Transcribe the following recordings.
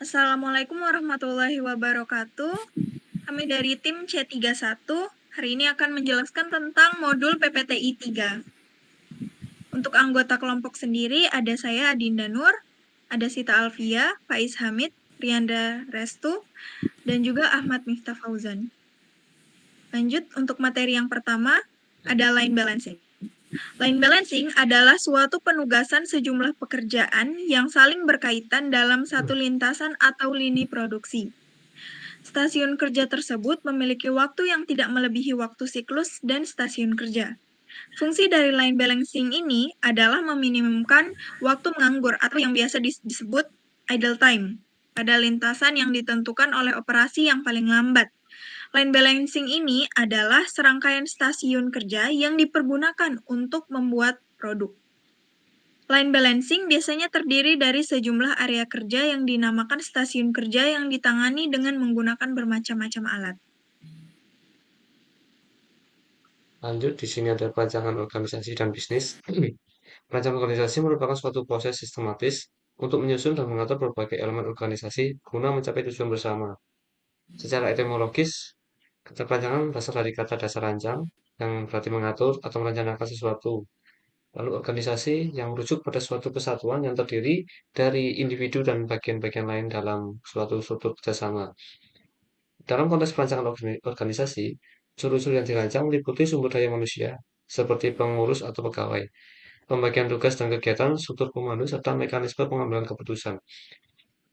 Assalamualaikum warahmatullahi wabarakatuh. Kami dari tim C31 hari ini akan menjelaskan tentang modul PPTI 3. Untuk anggota kelompok sendiri ada saya Adinda Nur, ada Sita Alfia, Faiz Hamid, Rianda Restu, dan juga Ahmad Miftah Fauzan. Lanjut untuk materi yang pertama ada line balancing. Line balancing adalah suatu penugasan sejumlah pekerjaan yang saling berkaitan dalam satu lintasan atau lini produksi. Stasiun kerja tersebut memiliki waktu yang tidak melebihi waktu siklus dan stasiun kerja. Fungsi dari line balancing ini adalah meminimumkan waktu menganggur atau yang biasa disebut idle time pada lintasan yang ditentukan oleh operasi yang paling lambat. Line balancing ini adalah serangkaian stasiun kerja yang dipergunakan untuk membuat produk. Line balancing biasanya terdiri dari sejumlah area kerja yang dinamakan stasiun kerja yang ditangani dengan menggunakan bermacam-macam alat. Lanjut, di sini ada perancangan organisasi dan bisnis. Perancangan organisasi merupakan suatu proses sistematis untuk menyusun dan mengatur berbagai elemen organisasi guna mencapai tujuan bersama. Secara etimologis, kata perancangan berasal dari kata dasar rancang yang berarti mengatur atau merencanakan sesuatu. Lalu organisasi yang merujuk pada suatu kesatuan yang terdiri dari individu dan bagian-bagian lain dalam suatu struktur kerjasama. Dalam konteks perancangan organisasi, unsur-unsur yang dirancang meliputi sumber daya manusia, seperti pengurus atau pegawai, pembagian tugas dan kegiatan, struktur komando, serta mekanisme pengambilan keputusan.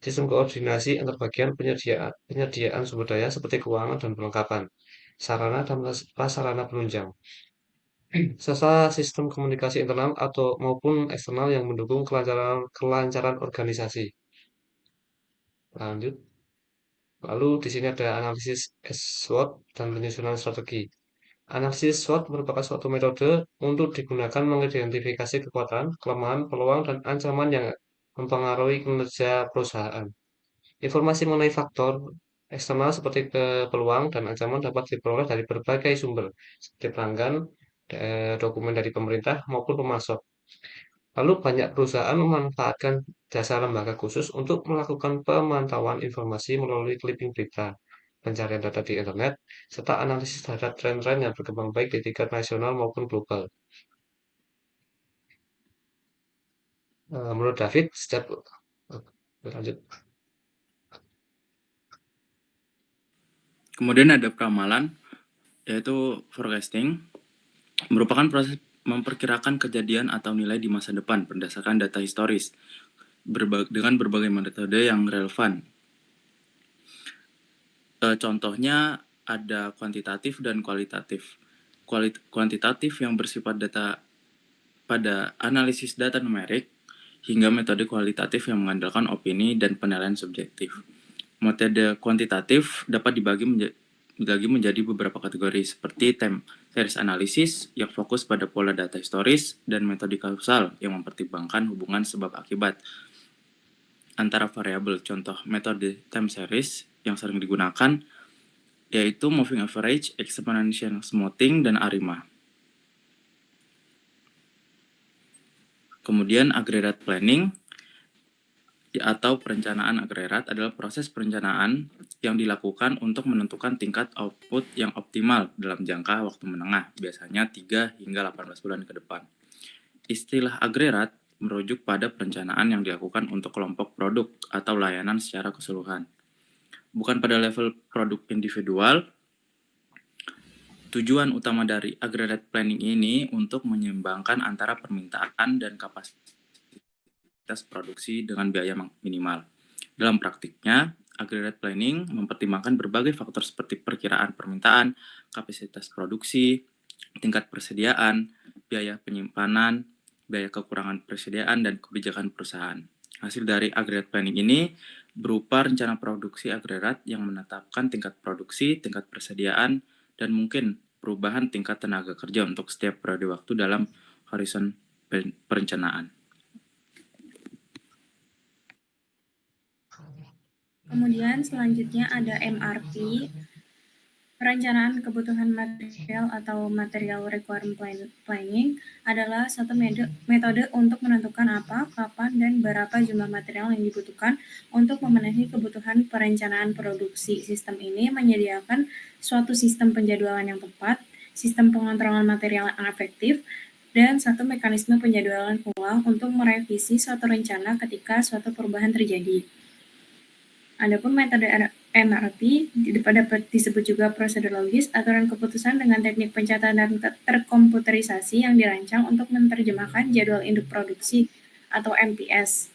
Sistem koordinasi antar bagian penyediaan sumber daya seperti keuangan dan perlengkapan, sarana dan prasarana penunjang, serta sistem komunikasi internal atau maupun eksternal yang mendukung kelancaran organisasi. Lanjut. Lalu di sini ada analisis SWOT dan penyusunan strategi. Analisis SWOT merupakan suatu metode untuk digunakan mengidentifikasi kekuatan, kelemahan, peluang, dan ancaman yang mempengaruhi kinerja perusahaan. Informasi mengenai faktor eksternal seperti peluang dan ancaman dapat diperoleh dari berbagai sumber, seperti pelanggan, dokumen dari pemerintah, maupun pemasok. Lalu banyak perusahaan memanfaatkan jasa lembaga khusus untuk melakukan pemantauan informasi melalui clipping berita, pencarian data di internet, serta analisis terhadap tren-tren yang berkembang baik di tingkat nasional maupun global. Menurut David, lanjut. Kemudian ada peramalan, yaitu forecasting, merupakan proses memperkirakan kejadian atau nilai di masa depan berdasarkan data historis dengan berbagai metode yang relevan. Contohnya ada kuantitatif dan kualitatif. Kuantitatif yang bersifat data pada analisis data numerik, hingga metode kualitatif yang mengandalkan opini dan penilaian subjektif. Metode kuantitatif dapat dibagi menjadi beberapa kategori seperti time series analysis yang fokus pada pola data historis dan metode kausal yang mempertimbangkan hubungan sebab akibat antara variabel. Contoh metode time series yang sering digunakan yaitu moving average, exponential smoothing, dan ARIMA. Kemudian aggregate planning atau perencanaan agregat adalah proses perencanaan yang dilakukan untuk menentukan tingkat output yang optimal dalam jangka waktu menengah, biasanya 3 hingga 18 bulan ke depan. Istilah agregat merujuk pada perencanaan yang dilakukan untuk kelompok produk atau layanan secara keseluruhan. Bukan pada level produk individual. Tujuan utama dari aggregate planning ini untuk menyeimbangkan antara permintaan dan kapasitas produksi dengan biaya minimal. Dalam praktiknya, aggregate planning mempertimbangkan berbagai faktor seperti perkiraan permintaan, kapasitas produksi, tingkat persediaan, biaya penyimpanan, biaya kekurangan persediaan, dan kebijakan perusahaan. Hasil dari aggregate planning ini berupa rencana produksi agregat yang menetapkan tingkat produksi, tingkat persediaan, dan mungkin perubahan tingkat tenaga kerja untuk setiap periode waktu dalam horizon perencanaan. Kemudian selanjutnya ada MRP. Perencanaan kebutuhan material atau material requirement planning adalah satu metode untuk menentukan apa, kapan, dan berapa jumlah material yang dibutuhkan untuk memenuhi kebutuhan perencanaan produksi. Sistem ini menyediakan suatu sistem penjadwalan yang tepat, sistem pengontrolan material yang efektif, dan satu mekanisme penjadwalan ulang untuk merevisi suatu rencana ketika suatu perubahan terjadi. Adapun metode MRP dapat disebut juga prosedur logis, aturan keputusan dengan teknik pencatatan terkomputerisasi yang dirancang untuk menerjemahkan jadwal induk produksi atau MPS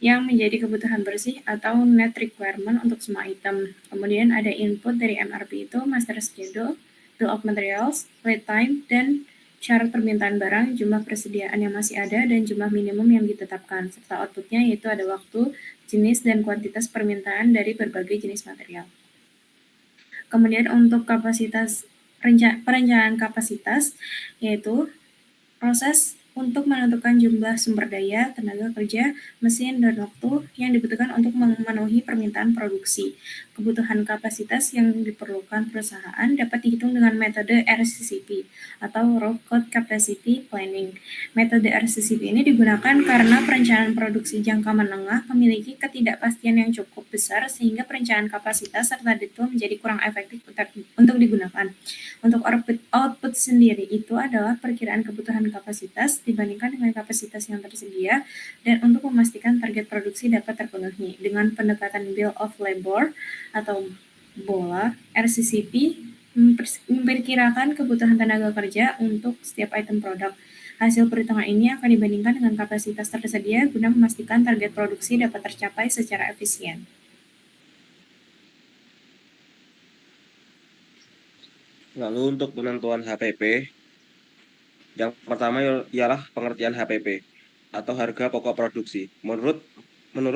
yang menjadi kebutuhan bersih atau net requirement untuk semua item. Kemudian ada input dari MRP itu master schedule, bill of materials, lead time, dan syarat permintaan barang, jumlah persediaan yang masih ada, dan jumlah minimum yang ditetapkan, serta outputnya yaitu ada waktu, jenis, dan kuantitas permintaan dari berbagai jenis material. Kemudian untuk perencanaan kapasitas, yaitu proses untuk menentukan jumlah sumber daya, tenaga kerja, mesin, dan waktu yang dibutuhkan untuk memenuhi permintaan produksi. Kebutuhan kapasitas yang diperlukan perusahaan dapat dihitung dengan metode RCCP atau Raw Code Capacity Planning. Metode RCCP ini digunakan karena perencanaan produksi jangka menengah memiliki ketidakpastian yang cukup besar sehingga perencanaan kapasitas serta detail menjadi kurang efektif untuk digunakan. Untuk output sendiri itu adalah perkiraan kebutuhan kapasitas dibandingkan dengan kapasitas yang tersedia dan untuk memastikan target produksi dapat terpenuhi. Dengan pendekatan Bill of Labor atau BOLA, RCCP memperkirakan kebutuhan tenaga kerja untuk setiap item produk. Hasil perhitungan ini akan dibandingkan dengan kapasitas tersedia guna memastikan target produksi dapat tercapai secara efisien. Lalu untuk penentuan HPP, yang pertama ialah pengertian HPP atau harga pokok produksi. Menurut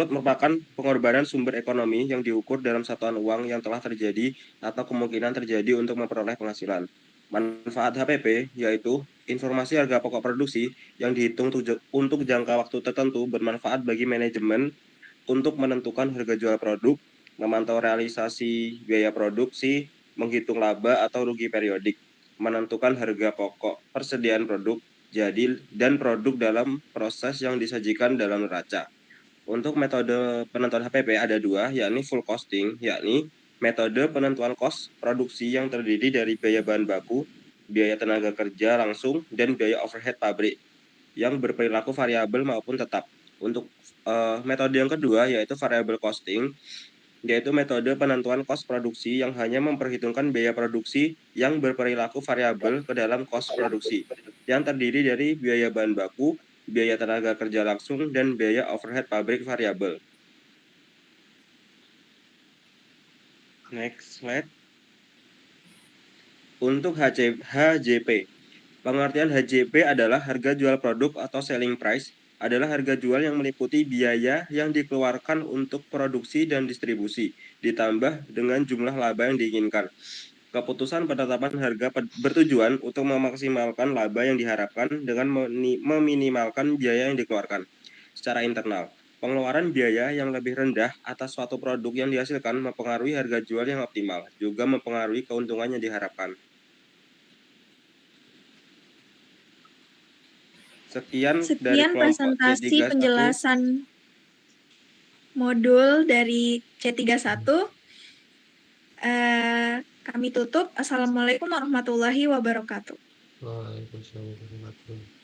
merupakan pengorbanan sumber ekonomi yang diukur dalam satuan uang yang telah terjadi atau kemungkinan terjadi untuk memperoleh penghasilan. Manfaat HPP yaitu informasi harga pokok produksi yang dihitung untuk jangka waktu tertentu bermanfaat bagi manajemen untuk menentukan harga jual produk, memantau realisasi biaya produksi, menghitung laba atau rugi periodik, menentukan harga pokok persediaan produk jadi dan produk dalam proses yang disajikan dalam neraca. Untuk metode penentuan HPP ada dua, yakni full costing, yakni metode penentuan kos produksi yang terdiri dari biaya bahan baku, biaya tenaga kerja langsung, dan biaya overhead pabrik yang berperilaku variabel maupun tetap. Untuk metode yang kedua yaitu variable costing, yaitu metode penentuan kos produksi yang hanya memperhitungkan biaya produksi yang berperilaku variabel ke dalam kos produksi, yang terdiri dari biaya bahan baku, biaya tenaga kerja langsung, dan biaya overhead pabrik variabel. Next slide. Untuk HJP, pengertian HJP adalah harga jual produk atau selling price, adalah harga jual yang meliputi biaya yang dikeluarkan untuk produksi dan distribusi, ditambah dengan jumlah laba yang diinginkan. Keputusan penetapan harga bertujuan untuk memaksimalkan laba yang diharapkan dengan meminimalkan biaya yang dikeluarkan. Secara internal, pengeluaran biaya yang lebih rendah atas suatu produk yang dihasilkan mempengaruhi harga jual yang optimal, juga mempengaruhi keuntungan yang diharapkan. Sekian dari kelompok presentasi C31. penjelasan modul dari C31. Kami tutup. Assalamualaikum warahmatullahi wabarakatuh. Waalaikumsalam warahmatullahi wabarakatuh.